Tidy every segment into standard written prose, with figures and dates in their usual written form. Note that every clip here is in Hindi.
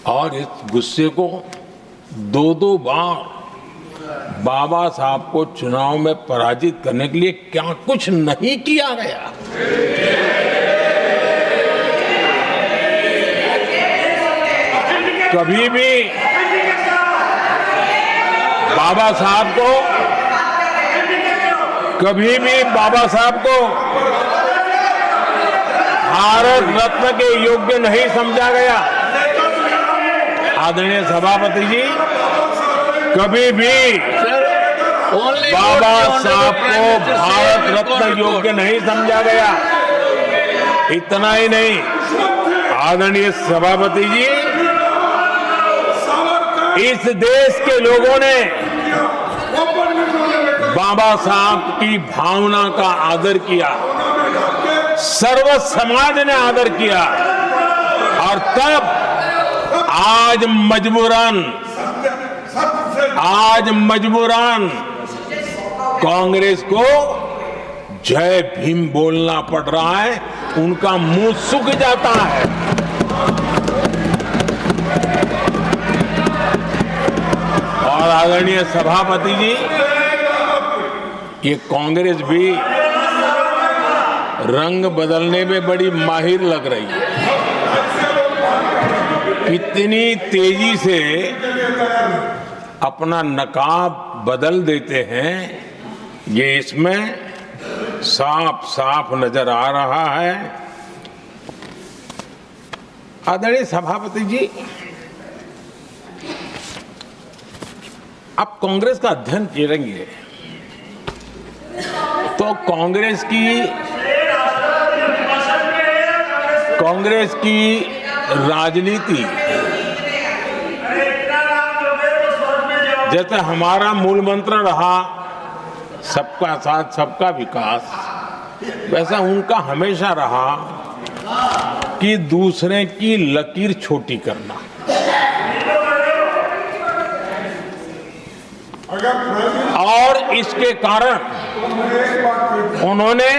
और इस गुस्से को दो बार बाबा साहब को चुनाव में पराजित करने के लिए क्या कुछ नहीं किया गया। कभी भी बाबा साहब को भारत रत्न के योग्य नहीं समझा गया। आदरणीय सभापति जी, कभी भी बाबा साहब को भारत रत्न योग्य नहीं समझा गया। इतना ही नहीं, आदरणीय सभापति जी, इस देश के लोगों ने बाबा साहब की भावना का आदर किया, सर्व समाज ने आदर किया, और तब आज मजबूरन कांग्रेस को जय भीम बोलना पड़ रहा है। उनका मुंह सूख जाता है। और आदरणीय सभापति जी, ये कांग्रेस भी रंग बदलने में बड़ी माहिर लग रही है। कितनी तेजी से अपना नकाब बदल देते हैं, ये इसमें साफ साफ नजर आ रहा है। आदरणीय सभापति जी, आप कांग्रेस का अध्ययन करेंगे तो कांग्रेस की राजनीति, जैसे हमारा मूल मंत्र रहा सबका साथ सबका विकास, वैसा उनका हमेशा रहा कि दूसरे की लकीर छोटी करना। और इसके कारण उन्होंने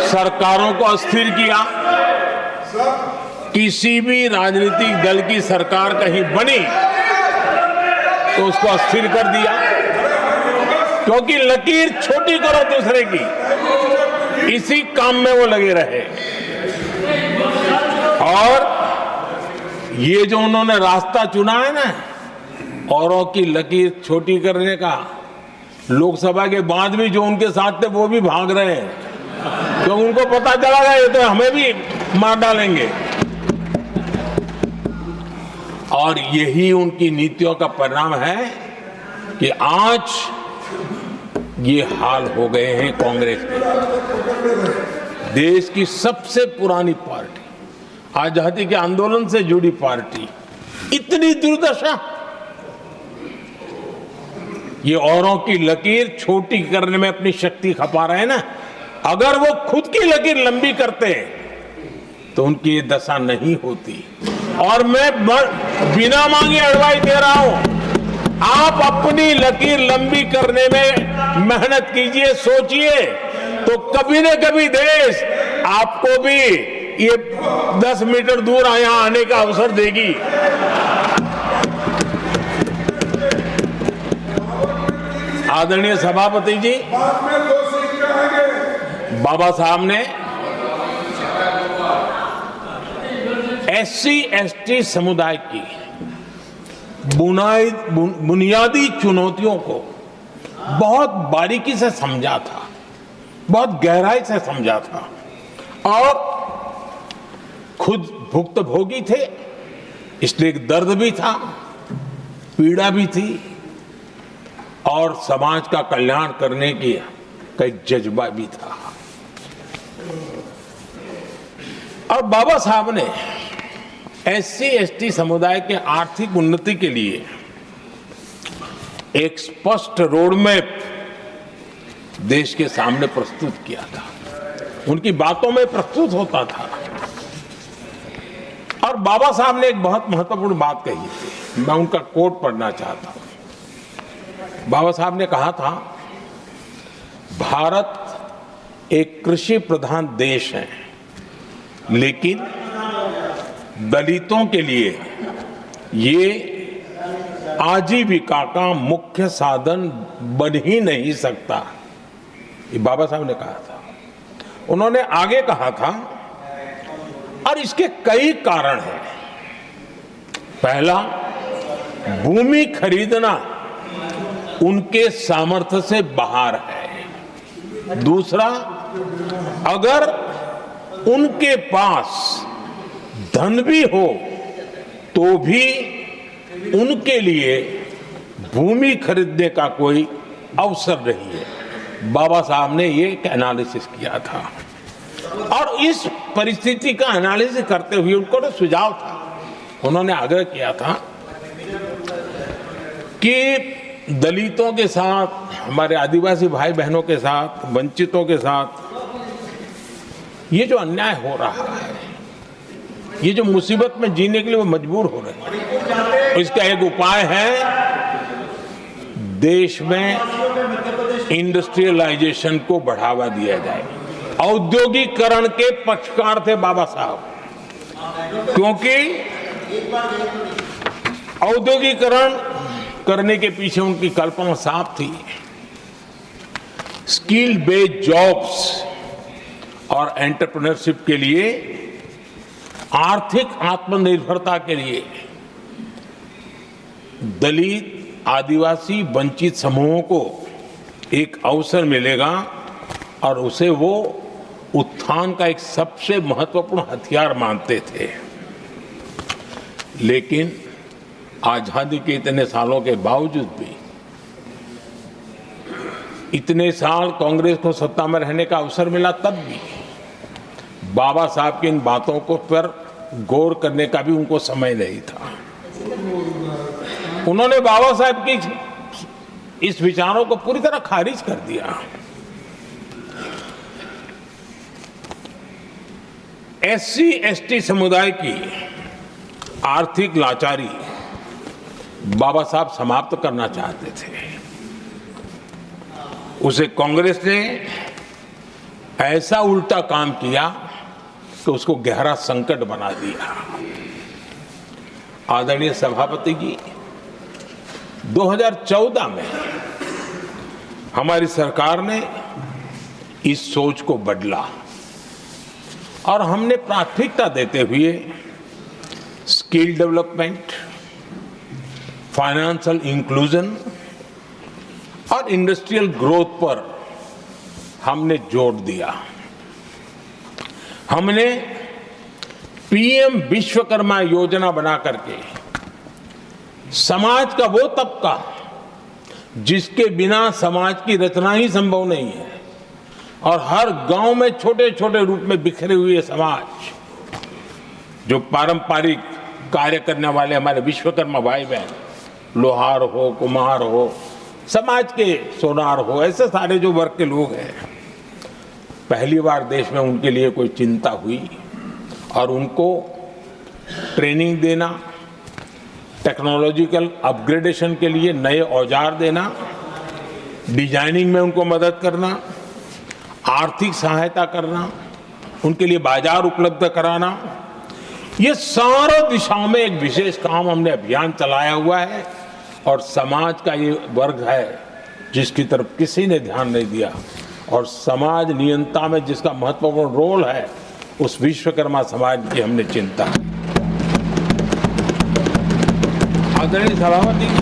सरकारों को अस्थिर किया। किसी भी राजनीतिक दल की सरकार कहीं बनी तो उसको अस्थिर कर दिया, क्योंकि लकीर छोटी करो दूसरे की, इसी काम में वो लगे रहे। और ये जो उन्होंने रास्ता चुना है ना, औरों की लकीर छोटी करने का, लोकसभा के बाद भी जो उनके साथ थे वो भी भाग रहे हैं, क्योंकि उनको पता चला गया ये तो हमें भी मार डालेंगे। और यही उनकी नीतियों का परिणाम है कि आज ये हाल हो गए हैं कांग्रेस के। देश की सबसे पुरानी पार्टी, आजादी के आंदोलन से जुड़ी पार्टी, इतनी दुर्दशा। ये औरों की लकीर छोटी करने में अपनी शक्ति खपा रहे हैं ना। अगर वो खुद की लकीर लंबी करते तो उनकी ये दशा नहीं होती। और मैं बिना मांगे एडवाइस दे रहा हूं, आप अपनी लकीर लंबी करने में मेहनत कीजिए, सोचिए, तो कभी न कभी देश आपको भी ये 10 मीटर दूर यहां आने का अवसर देगी। आदरणीय सभापति जी, बाबा साहब ने SC/ST समुदाय की बुनियादी चुनौतियों को बहुत बारीकी से समझा था, बहुत गहराई से समझा था, और खुद भुक्तभोगी थे, इसलिए एक दर्द भी था, पीड़ा भी थी, और समाज का कल्याण करने की का एक जज्बा भी था। और बाबा साहब ने SC/ST समुदाय के आर्थिक उन्नति के लिए एक स्पष्ट रोड मैप देश के सामने प्रस्तुत किया था। उनकी बातों में प्रस्तुत होता था। और बाबा साहब ने एक बहुत महत्वपूर्ण बात कही थी, मैं उनका कोट पढ़ना चाहता हूं। बाबा साहब ने कहा था, भारत एक कृषि प्रधान देश है, लेकिन दलितों के लिए ये आजीविका का मुख्य साधन बन ही नहीं सकता, ये बाबा साहब ने कहा था। उन्होंने आगे कहा था, और इसके कई कारण हैं। पहला, भूमि खरीदना उनके सामर्थ्य से बाहर है। दूसरा, अगर उनके पास धन भी हो तो भी उनके लिए भूमि खरीदने का कोई अवसर नहीं है। बाबा साहब ने ये एक एनालिसिस किया था, और इस परिस्थिति का एनालिसिस करते हुए उनको तो सुझाव था, उन्होंने आग्रह किया था कि दलितों के साथ, हमारे आदिवासी भाई बहनों के साथ, वंचितों के साथ ये जो अन्याय हो रहा है, ये जो मुसीबत में जीने के लिए वो मजबूर हो रहे हैं, इसका एक उपाय है देश में इंडस्ट्रियलाइजेशन को बढ़ावा दिया जाए। औद्योगिकरण के पक्षकार थे बाबा साहब, क्योंकि औद्योगिकरण करने के पीछे उनकी कल्पना साफ थी। स्किल बेस्ड जॉब्स और एंटरप्रेन्योरशिप के लिए, आर्थिक आत्मनिर्भरता के लिए दलित, आदिवासी, वंचित समूहों को एक अवसर मिलेगा और उसे वो उत्थान का एक सबसे महत्वपूर्ण हथियार मानते थे। लेकिन आजादी के इतने सालों के बावजूद भी, इतने साल कांग्रेस को सत्ता में रहने का अवसर मिला, तब भी बाबा साहब की इन बातों को पर गौर करने का भी उनको समय नहीं था। उन्होंने बाबा साहब की इस विचारों को पूरी तरह खारिज कर दिया। एससी एसटी समुदाय की आर्थिक लाचारी बाबा साहब समाप्त करना चाहते थे। उसे कांग्रेस ने ऐसा उल्टा काम किया कि उसको गहरा संकट बना दिया। आदरणीय सभापति जी, 2014 में हमारी सरकार ने इस सोच को बदला और हमने प्राथमिकता देते हुए स्किल डेवलपमेंट, फाइनेंशियल इंक्लूजन और इंडस्ट्रियल ग्रोथ पर हमने जोर दिया। हमने पीएम विश्वकर्मा योजना बना करके समाज का वो तबका जिसके बिना समाज की रचना ही संभव नहीं है, और हर गांव में छोटे छोटे रूप में बिखरे हुए समाज, जो पारंपरिक कार्य करने वाले हमारे विश्वकर्मा भाई बहन, लोहार हो, कुम्हार हो, समाज के सोनार हो, ऐसे सारे जो वर्ग के लोग हैं, पहली बार देश में उनके लिए कोई चिंता हुई और उनको ट्रेनिंग देना, टेक्नोलॉजिकल अपग्रेडेशन के लिए नए औजार देना, डिजाइनिंग में उनको मदद करना, आर्थिक सहायता करना, उनके लिए बाजार उपलब्ध कराना, ये सारा दिशाओं में एक विशेष काम हमने अभियान चलाया हुआ है। और समाज का ये वर्ग है जिसकी तरफ किसी ने ध्यान नहीं दिया, और समाज नियंत्रण में जिसका महत्वपूर्ण रोल है, उस विश्वकर्मा समाज की हमने चिंता। आदरणीय सभापति जी,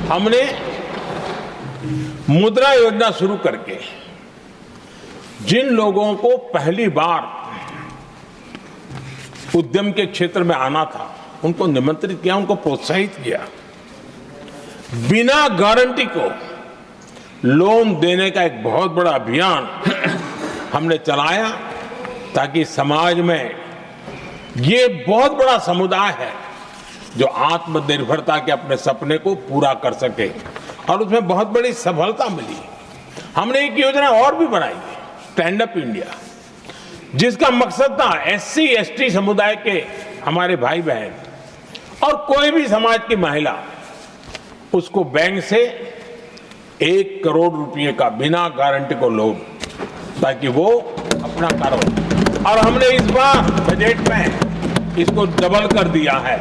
हमने मुद्रा योजना शुरू करके जिन लोगों को पहली बार उद्यम के क्षेत्र में आना था, उनको निमंत्रित किया, उनको प्रोत्साहित किया। बिना गारंटी को लोन देने का एक बहुत बड़ा अभियान हमने चलाया, ताकि समाज में ये बहुत बड़ा समुदाय है जो आत्मनिर्भरता के अपने सपने को पूरा कर सके, और उसमें बहुत बड़ी सफलता मिली। हमने एक योजना और भी बनाई, स्टैंड अप इंडिया, जिसका मकसद था एससी एसटी समुदाय के हमारे भाई बहन और कोई भी समाज की महिला, उसको बैंक से 1 करोड़ रुपए का बिना गारंटी को लोन, ताकि वो अपना कारोबार। और हमने इस बार बजट में इसको डबल कर दिया है।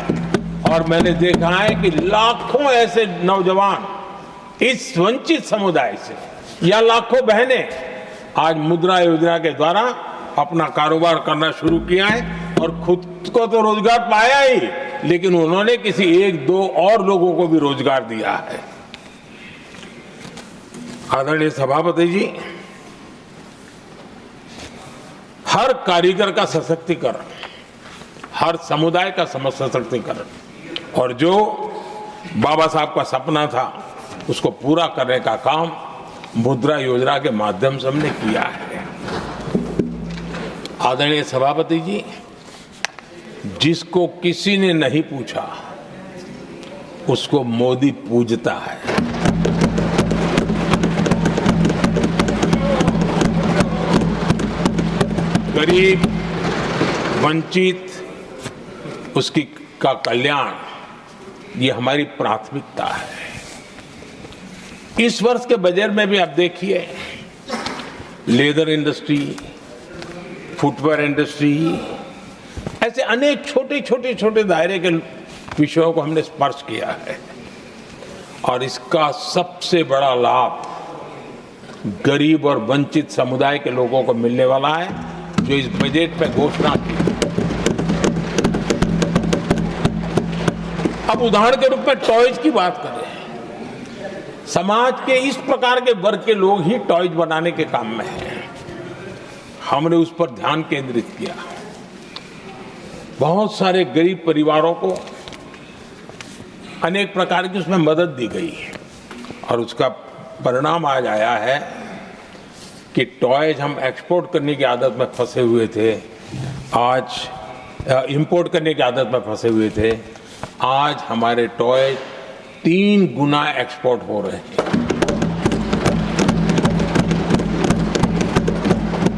और मैंने देखा है कि लाखों ऐसे नौजवान इस वंचित समुदाय से या लाखों बहनें आज मुद्रा योजना के द्वारा अपना कारोबार करना शुरू किया है और खुद को तो रोजगार पाया ही, लेकिन उन्होंने किसी एक दो और लोगों को भी रोजगार दिया है। आदरणीय सभापति जी, हर कारीगर का सशक्तिकरण, हर समुदाय का सशक्तिकरण और जो बाबा साहब का सपना था उसको पूरा करने का काम मुद्रा योजना के माध्यम से हमने किया है। आदरणीय सभापति जी, जिसको किसी ने नहीं पूछा उसको मोदी पूजता है। गरीब, वंचित, उसकी का कल्याण ये हमारी प्राथमिकता है। इस वर्ष के बजट में भी आप देखिए, लेदर इंडस्ट्री, फुटवेयर इंडस्ट्री, ऐसे अनेक छोटे दायरे के विषयों को हमने स्पर्श किया है और इसका सबसे बड़ा लाभ गरीब और वंचित समुदाय के लोगों को मिलने वाला है, जो इस बजट पे घोषणा की। अब उदाहरण के रूप में टॉयज की बात करें, समाज के इस प्रकार के वर्ग के लोग ही टॉयज बनाने के काम में हैं। हमने उस पर ध्यान केंद्रित किया। बहुत सारे गरीब परिवारों को अनेक प्रकार की उसमें मदद दी गई और उसका परिणाम आज आया है कि टॉयज हम एक्सपोर्ट करने की आदत में फंसे हुए थे, आज इंपोर्ट करने की आदत में फंसे हुए थे, आज हमारे टॉय 3 गुना एक्सपोर्ट हो रहे हैं।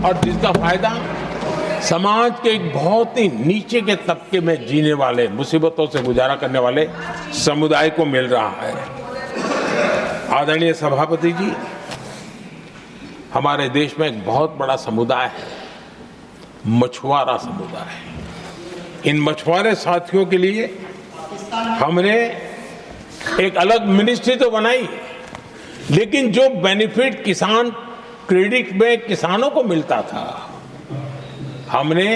और जिसका फायदा समाज के एक बहुत ही नीचे के तबके में जीने वाले, मुसीबतों से गुजारा करने वाले समुदाय को मिल रहा है। आदरणीय सभापति जी, हमारे देश में एक बहुत बड़ा समुदाय है, मछुआरा समुदाय। इन मछुआरे साथियों के लिए हमने एक अलग मिनिस्ट्री तो बनाई, लेकिन जो बेनिफिट किसान क्रेडिट में किसानों को मिलता था, हमने